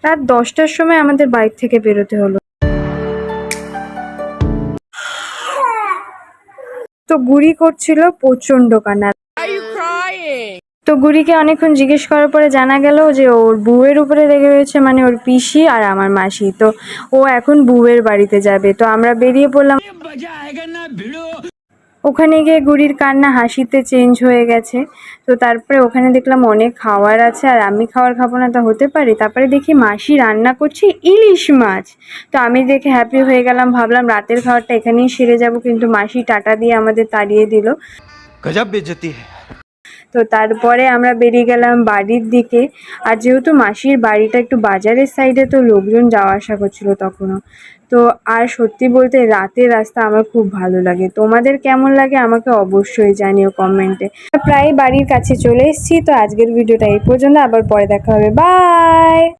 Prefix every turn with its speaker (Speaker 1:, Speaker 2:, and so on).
Speaker 1: রাত 10টার সময় আমাদের বাড়ি থেকে বেরোতে হলো। তো গুড়ি করছিল প্রচন্ড কান্না। তো গুড়িকে অনেকক্ষণ জিজ্ঞেস করার পরে জানা গেল যে ওর বউয়ের উপরে রেগে রয়েছে, মানে ওর পিসি আর আমার মাসি। তো ও এখন বউয়ের বাড়িতে যাবে। তো আমরা বেরিয়ে পড়লাম। ওখানে গিয়ে গুড়ির কান্না হাসিতে চেঞ্জ হয়ে গেছে। তো তারপরে ওখানে দেখলাম অনেক খাবার আছে, আর আমি খাবার খাবো না তা হতে পারে। তারপরে দেখি মাসি রান্না করছে ইলিশ মাছ। তো আমি দেখে হ্যাপি হয়ে গেলাম, ভাবলাম রাতের খাবারটা এখানেই সেরে যাব, কিন্তু মাসি টাটা দিয়ে আমাদের তাড়িয়ে দিল।
Speaker 2: গজব বেইজ্জতি।
Speaker 1: তো তারপরে আমরা বেরিয়ে গেলাম বাড়ির দিকে। আর যেহেতু মাসির বাড়িটা একটু বাজারের সাইডে, তো লোকজন যাওয়া আসা করছিল তখনও। তো আর সত্যি বলতে রাতের রাস্তা আমার খুব ভালো লাগে। তোমাদের কেমন লাগে আমাকে অবশ্যই জানিও কমেন্টে। প্রায় বাড়ির কাছে চলে এসেছি। তো আজকের ভিডিওটা এই পর্যন্ত, আবার পরে দেখা হবে, বাই।